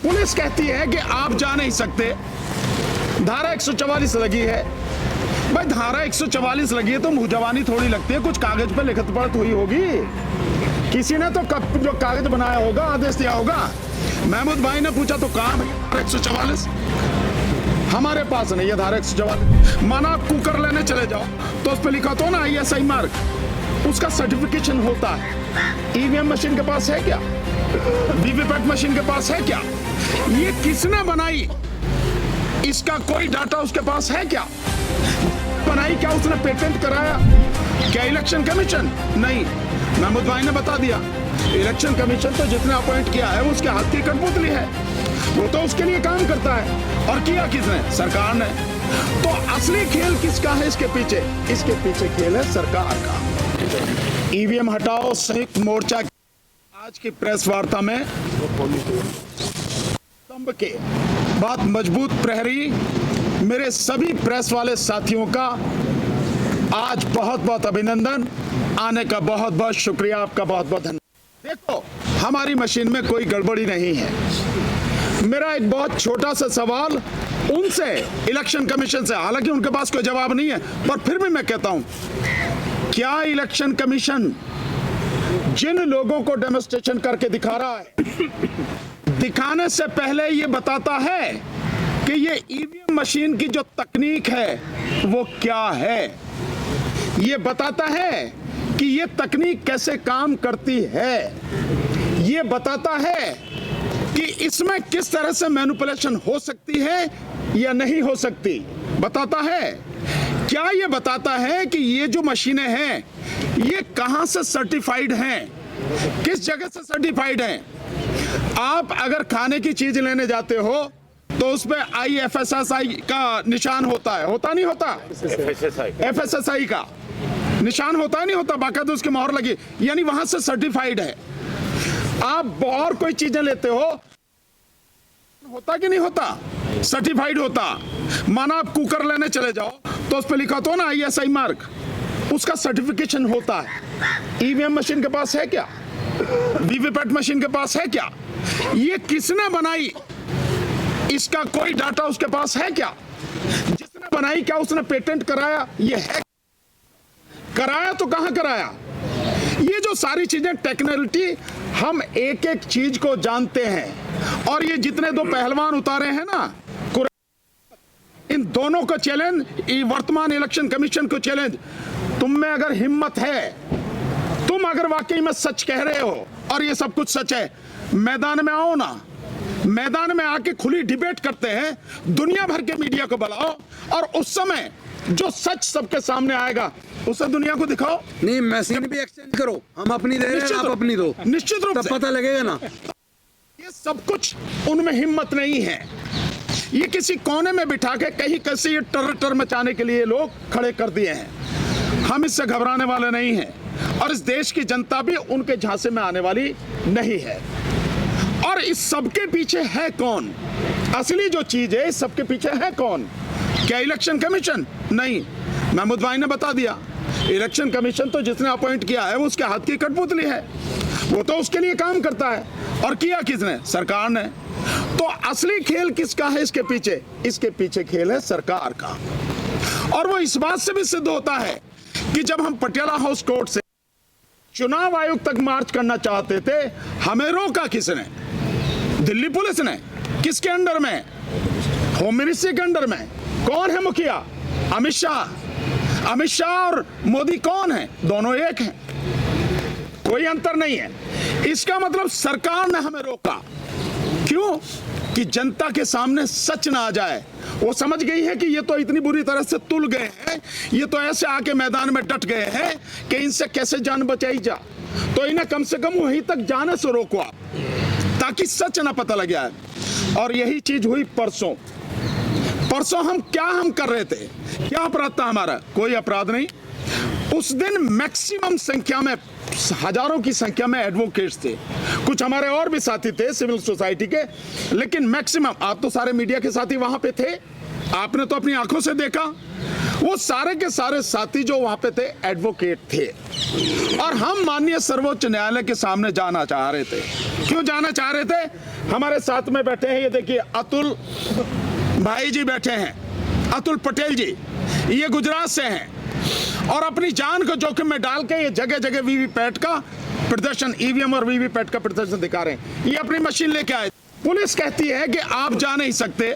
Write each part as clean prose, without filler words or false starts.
Police कहती है कि आप जा नहीं सकते, धारा 144 लगी है। भाई धारा 144 लगी है तो मुंह जवानी थोड़ी लगती है, कुछ कागज पे लिखत पढ़त हुई होगी, किसी ने तो जो कागज बनाया होगा, आदेश दिया होगा। महमूद भाई ने पूछा तो कहां धारा 144? हमारे पास नहीं है धारा 144। माना आप कुकर लेने चले जाओ तो उस पर लिखा तो ना ISI मार्क, उसका सर्टिफिकेशन होता है। EVM मशीन के पास है क्या? वीवीपैट मशीन के पास है क्या? ये किसने बनाई? इसका कोई डाटा उसके पास है क्या? बनाई क्या उसने पेटेंट कराया? क्या इलेक्शन कमीशन? नहीं। महमूद भाई ने बता दिया, इलेक्शन कमीशन तो जितने अपॉइंट किया है उसके हाथ की कठपुतली है, वो तो उसके लिए काम करता है। और किया किसने? सरकार ने। तो असली खेल किसका है इसके पीछे? इसके पीछे खेल है सरकार का। EVM हटाओ संयुक्त मोर्चा आज की प्रेस वार्ता में स्तंभ के बात मजबूत प्रहरी मेरे सभी प्रेस वाले साथियों का आज बहुत बहुत अभिनंदन, आने का बहुत बहुत शुक्रिया, आपका बहुत बहुत धन्यवाद। देखो हमारी मशीन में कोई गड़बड़ी नहीं है। मेरा एक बहुत छोटा सा सवाल उनसे, इलेक्शन कमीशन से, हालांकि उनके पास कोई जवाब नहीं है, पर फिर भी मैं कहता हूं, क्या इलेक्शन कमीशन जिन लोगों को डेमोन्स्ट्रेशन करके दिखा रहा है, दिखाने से पहले ये बताता है कि ये EVM मशीन की जो तकनीक है वो क्या है? ये बताता है कि ये तकनीक कैसे काम करती है? ये बताता है कि इसमें किस तरह से मैनिपुलेशन हो सकती है या नहीं हो सकती? बताता है। क्या ये बताता है कि ये जो मशीनें हैं ये कहां से सर्टिफाइड हैं, किस जगह से सर्टिफाइड हैं? आप अगर खाने की चीज लेने जाते हो तो उस पे IFSSI का निशान होता है, होता नहीं होता? FSSI का निशान होता नहीं होता, बाकायदा उसकी मोहर लगी, यानी वहां से सर्टिफाइड है। आप और कोई चीजें लेते हो, होता कि नहीं होता? सर्टिफाइड होता। माना आप कुकर लेने चले जाओ तो उस पर लिखा तो ना ISI मार्क, उसका सर्टिफिकेशन होता है। EVM मशीन के पास है क्या? वीवीपैट मशीन के पास है क्या? ये किसने बनाई? इसका कोई डाटा उसके पास है क्या? जिसने बनाई क्या उसने पेटेंट कराया? ये है कराया तो कहां कराया? ये जो सारी चीजें टेक्निकलिटी, हम एक एक चीज को जानते हैं। और ये जितने दो पहलवान उतारे हैं ना, इन दोनों को चैलेंज, वर्तमान इलेक्शन कमीशन को चैलेंज, तुम में अगर हिम्मत है, तुम अगर वाकई में सच कह रहे हो और ये सब कुछ सच है, मैदान में आओ ना, मैदान में आके खुली डिबेट करते हैं, दुनिया भर के मीडिया को बुलाओ और उस समय जो सच सबके सामने आएगा उसे दुनिया को दिखाओ। नहीं, मशीन भी एक्सचेंज करो, हम अपनी दे रहे हैं, आप अपनी दो, निश्चित रूप से पता लगेगा ना। ये सब कुछ उनमें हिम्मत नहीं है। ये किसी कोने में बिठा के कहीं कैसे ये टर मचाने के लिए लोग खड़े कर दिए हैं। हम इससे घबराने वाले नहीं हैं और इस देश की जनता भी उनके झांसे में आने वाली नहीं है। और इस सबके पीछे है कौन? असली जो चीज है, इस सबके पीछे है कौन? क्या इलेक्शन कमीशन? नहीं। महमूद भाई ने बता दिया, इलेक्शन कमीशन तो जिसने अपॉइंट किया है वो उसके हाथ की कठपुतली है, वो तो उसके लिए काम करता है। और किया किसने? सरकार ने। तो असली खेल किसका है इसके पीछे? इसके पीछे खेल है सरकार का। और वो इस बात से भी सिद्ध होता है कि जब हम पटियाला हाउस कोर्ट से चुनाव आयोग तक मार्च करना चाहते थे, हमें रोका किसने? दिल्ली पुलिस ने। किसके अंडर में? होम मिनिस्ट्री के अंडर में। कौन है मुखिया? अमित शाह। अमित शाह और मोदी कौन है? दोनों एक हैं, कोई अंतर नहीं है। इसका मतलब सरकार ने हमें रोका। क्यों? कि जनता के सामने सच ना आ जाए। वो समझ गई है कि ये तो इतनी बुरी तरह से तुल गए हैं, ये तो ऐसे आके मैदान में डट गए हैं कि इनसे कैसे जान बचाई जा, तो इन्हें कम से कम वहीं तक जाने से रोको आप, ताकि सच ना पता लग जाए। और यही चीज हुई परसों। परसों हम कर रहे थे? क्या अपराध था हमारा? कोई अपराध नहीं। उस दिन मैक्सिमम संख्या में, हजारों की संख्या में एडवोकेट्स थे, कुछ हमारे और भी साथी थे सिविल सोसाइटी के, लेकिन मैक्सिमम, आप तो सारे मीडिया के साथी वहां पे थे, आपने तो अपनी आंखों से देखा, वो सारे के सारे साथी जो वहां पे थे एडवोकेट थे। और हम माननीय सर्वोच्च न्यायालय के सामने जाना चाह रहे थे। क्यों जाना चाह रहे थे? हमारे साथ में बैठे हैं, ये देखिए अतुल भाई जी बैठे हैं, अतुल पटेल जी, ये गुजरात से हैं और अपनी जान को जोखिम में डाल के ये जगह जगह वीवीपैट का प्रदर्शन, ईवीएम और वीवीपैट का प्रदर्शन दिखा रहे हैं। ये अपनी मशीन लेके आए। पुलिस कहती है कि आप जा नहीं सकते,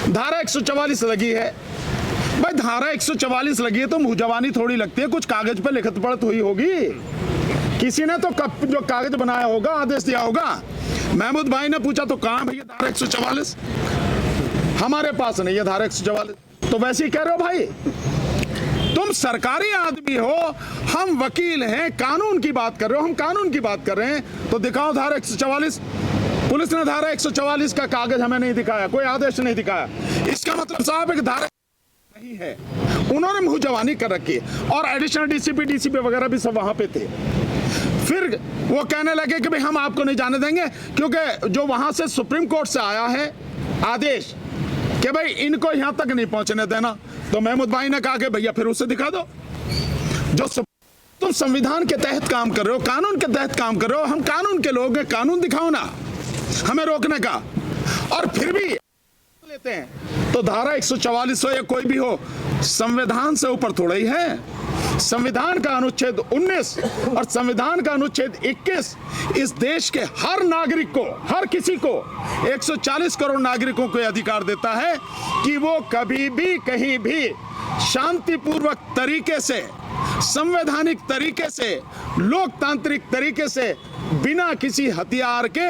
धारा 144 लगी है। भाई धारा 144 लगी है तो मुंह जवानी थोड़ी लगती है, कुछ कागज पे लिखत पढ़त हुई होगी, किसी ने तो जो कागज बनाया होगा, आदेश दिया होगा। महमूद भाई ने पूछा तो कहां भैया धारा 144? हमारे पास नहीं है धारा 144। तो वैसे ही कह रहे हो भाई, तुम सरकारी आदमी हो, हम वकील हैं, कानून की बात कर रहे हो, हम कानून की बात कर रहे हैं, तो दिखाओ धारा 144। पुलिस ने धारा 144 का कागज हमें नहीं दिखाया, कोई आदेश नहीं दिखाया। इसका मतलब साहब एक धारा नहीं है, उन्होंने मुंह जवानी कर रखी। और एडिशनल डीसीपी वगैरह भी सब वहां पे थे। फिर वो कहने लगे कि भाई हम आपको नहीं जाने देंगे, क्योंकि जो वहां से सुप्रीम कोर्ट से आया है आदेश कि भाई इनको यहां तक नहीं पहुंचने देना। तो महमूद भाई ने कहा कि भैया फिर उसे दिखा दो। जो तुम संविधान के तहत काम कर रहे हो, कानून के तहत काम कर रहे हो, हम कानून के लोग हैं, कानून दिखाओ ना हमें रोकने का। और फिर भी लेते हैं तो धारा 144 हो या कोई भी हो, संविधान से ऊपर थोड़ा ही है। संविधान का अनुच्छेद 19 और संविधान का अनुच्छेद 21 इस देश के हर नागरिक को, हर किसी को, 140 करोड़ नागरिकों को अधिकार देता है कि वो कभी भी कहीं भी शांतिपूर्वक तरीके से, संवैधानिक तरीके से, लोकतांत्रिक तरीके से, बिना किसी हथियार के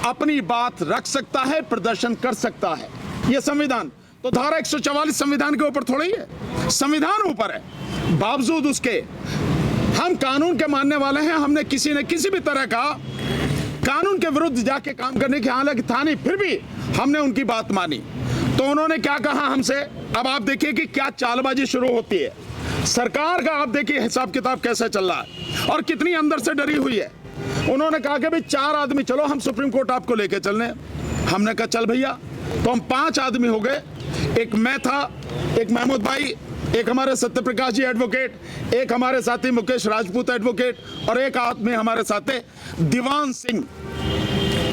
अपनी बात रख सकता है, प्रदर्शन कर सकता है। यह संविधान। तो धारा 144 संविधान के ऊपर थोड़ी है, संविधान ऊपर है। बावजूद उसके हम कानून के मानने वाले हैं। हमने किसी ने किसी भी तरह का कानून के विरुद्ध जाके काम करने की हालांकि था नहीं, फिर भी हमने उनकी बात मानी। तो उन्होंने क्या कहा हमसे, अब आप देखिए कि क्या चालबाजी शुरू होती है सरकार का। आप देखिए हिसाब किताब कैसे चल रहा है और कितनी अंदर से डरी हुई है। उन्होंने कहा कि भाई 4 आदमी चलो, हम सुप्रीम कोर्ट आपको लेके चलने। हमने कहा चल भैया। तो हम 5 आदमी हो गए, एक मैं था, एक महमूद भाई, एक हमारे सत्यप्रकाश जी एडवोकेट, एक हमारे साथी मुकेश राजपूत एडवोकेट और एक आदमी हमारे साथ दीवान सिंह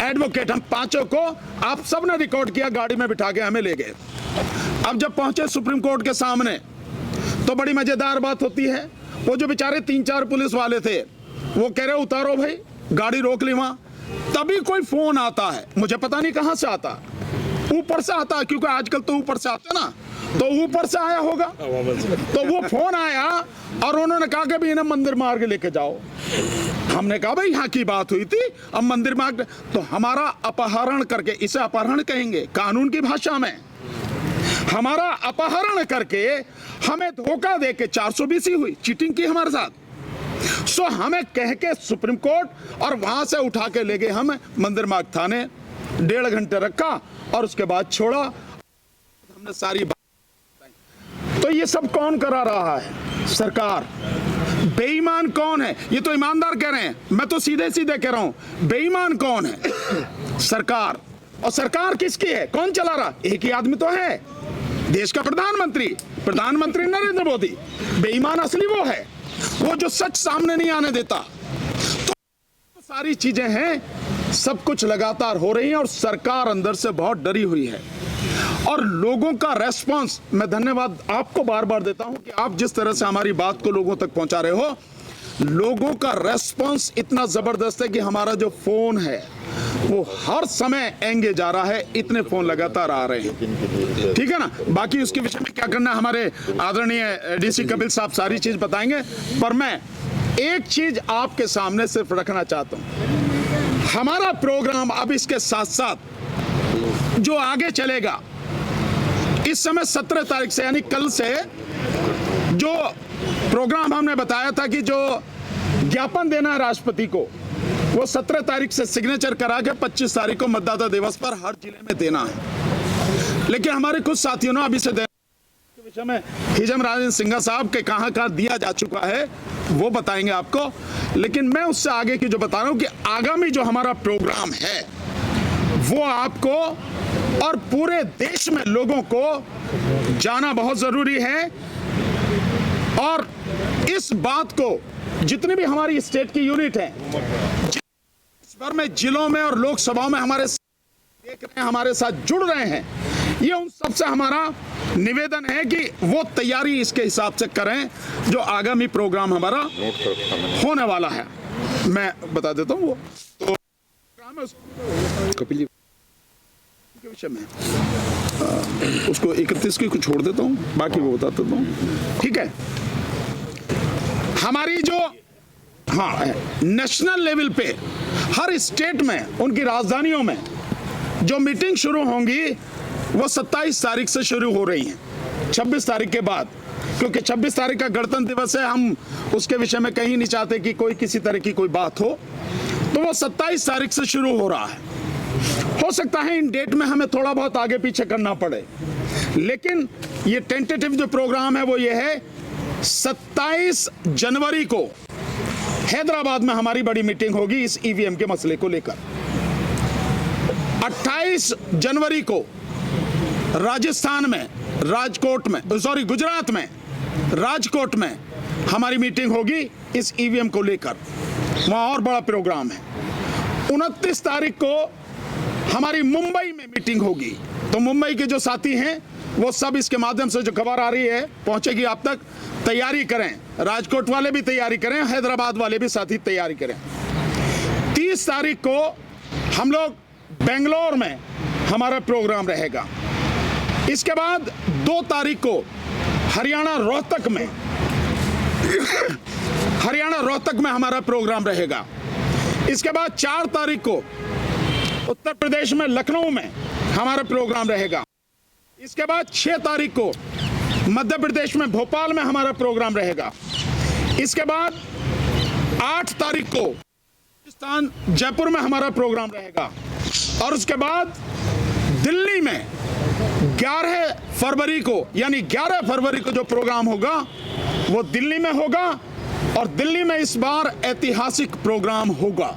एडवोकेट। हम 5 को आप सब ने रिकॉर्ड किया, गाड़ी में बिठा के हमें ले गए। अब जब पहुंचे सुप्रीम कोर्ट के सामने तो बड़ी मजेदार बात होती है। वो जो बेचारे 3-4 पुलिस वाले थे वो कह रहे उतारो भाई, गाड़ी रोक ली वहां। तभी कोई फोन आता है, मुझे पता नहीं कहां से आता, ऊपर से आता है, क्योंकि आजकल तो ऊपर से आते ना, तो ऊपर से आया होगा। तो वो फोन आया और उन्होंने कहा कि भाई इन्हें मंदिर मार्ग लेके जाओ। हमने कहा भाई यहाँ की बात हुई थी, अब मंदिर मार्ग। तो हमारा अपहरण करके, इसे अपहरण कहेंगे कानून की भाषा में, हमारा अपहरण करके हमें धोखा देके 420 हुई, चीटिंग की हमारे साथ। सो हमें कह के सुप्रीम कोर्ट और वहां से उठा के ले गए हम मंदिर मार्ग थाने। 1.5 घंटे रखा और उसके बाद छोड़ा। हमने सारी बात। तो ये सब कौन करा रहा है? सरकार। बेईमान कौन है? ये तो ईमानदार कह रहे हैं, मैं तो सीधे सीधे कह रहा हूं। बेईमान कौन है? सरकार। और सरकार किसकी है? कौन चला रहा? एक ही आदमी तो है, देश का प्रधानमंत्री नरेंद्र मोदी। बेईमान असली वो है, वो जो सच सामने नहीं आने देता। तो सारी चीजें हैं, सब कुछ लगातार हो रही है और सरकार अंदर से बहुत डरी हुई है। और लोगों का रेस्पॉन्स, मैं धन्यवाद आपको बार बार देता हूं कि आप जिस तरह से हमारी बात को लोगों तक पहुंचा रहे हो। लोगों का रेस्पॉन्स इतना जबरदस्त है कि हमारा जो फोन है वो हर समय एंगे जा रहा है, इतने फोन लगातार आ रहे हैं। ठीक है ना? बाकी उसके विषय में क्या करना हमारे आदरणीय डीसी कपिल साहब सारी चीज बताएंगे। पर मैं एक चीज आपके सामने सिर्फ रखना चाहता हूं। हमारा प्रोग्राम अब इसके साथ साथ जो आगे चलेगा, इस समय 17 तारीख से यानी कल से जो प्रोग्राम हमने बताया था कि जो ज्ञापन देना है राष्ट्रपति को, वो 17 तारीख से सिग्नेचर करा के 25 तारीख को मतदाता दिवस पर हर जिले में देना है। लेकिन हमारे कुछ साथियों ने अभी से के विषय में हिजम राजेंद्र सिंघा साहब के कहां दिया जा चुका है वो बताएंगे आपको। लेकिन मैं उससे आगे की जो बता रहा हूं कि आगामी जो हमारा प्रोग्राम है वो आपको और पूरे देश में लोगों को जाना बहुत जरूरी है। और इस बात को जितनी भी हमारी स्टेट की यूनिट है, इस भर में जिलों में और लोकसभाओं में हमारे देख रहे हैं, हमारे साथ जुड़ रहे हैं, ये उन सबसे हमारा निवेदन है कि वो तैयारी इसके हिसाब से करें जो आगामी प्रोग्राम हमारा होने वाला है। मैं बता देता हूँ वो तो प्रोग्राम है कपिल जी के विषय में उसको 31 को छोड़ देता हूँ, बाकी वो बता देता हूँ। ठीक है, हमारी जो नेशनल लेवल पे हर स्टेट में उनकी राजधानियों में जो मीटिंग शुरू होंगी वो 27 तारीख से शुरू हो रही हैं, 26 तारीख के बाद, क्योंकि 26 तारीख का गणतंत्र दिवस है। हम उसके विषय में कहीं नहीं चाहते कि कोई किसी तरह की कोई बात हो, तो वो 27 तारीख से शुरू हो रहा है। हो सकता है इन डेट में हमें थोड़ा बहुत आगे पीछे करना पड़े, लेकिन ये टेंटेटिव जो प्रोग्राम है वो ये है 27 जनवरी को हैदराबाद में हमारी बड़ी मीटिंग होगी इस ईवीएम के मसले को लेकर। 28 जनवरी को राजस्थान में गुजरात में राजकोट में हमारी मीटिंग होगी इस ईवीएम को लेकर, वहां और बड़ा प्रोग्राम है। 29 तारीख को हमारी मुंबई में मीटिंग होगी, तो मुंबई के जो साथी हैं वो सब इसके माध्यम से जो खबर आ रही है पहुंचेगी आप तक, तैयारी करें। राजकोट वाले भी तैयारी करें, हैदराबाद वाले भी साथी तैयारी करें। 30 तारीख को हम लोग बेंगलोर में हमारा प्रोग्राम रहेगा। इसके बाद 2 तारीख को हरियाणा रोहतक में हमारा प्रोग्राम रहेगा। इसके बाद 4 तारीख को उत्तर प्रदेश में लखनऊ में हमारा प्रोग्राम रहेगा। इसके बाद 6 तारीख को मध्य प्रदेश में भोपाल में हमारा प्रोग्राम रहेगा। इसके बाद 8 तारीख को राजस्थान जयपुर में हमारा प्रोग्राम रहेगा। और उसके बाद दिल्ली में 11 फरवरी को, यानी 11 फरवरी को जो प्रोग्राम होगा वो दिल्ली में होगा। और दिल्ली में इस बार ऐतिहासिक प्रोग्राम होगा,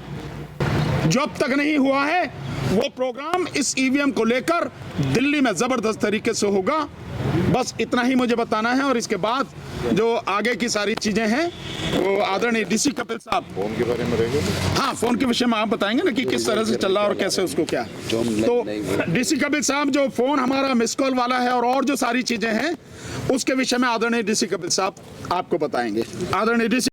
जो अब तक नहीं हुआ है। वो प्रोग्राम इस ईवीएम को लेकर दिल्ली में जबरदस्त तरीके से होगा। बस इतना ही मुझे बताना है, और इसके बाद जो आगे की सारी चीजें हैं वो आदरणीय डीसी कपिल साहब फोन के बारे में रहेगा। हाँ, फोन के विषय में आप बताएंगे ना कि किस तरह से चल रहा है और कैसे उसको क्या। तो डीसी कपिल साहब जो फोन हमारा मिस कॉल वाला है और जो सारी चीजें हैं उसके विषय में आदरणीय डीसी कपिल साहब आपको बताएंगे। आदरणीय डीसी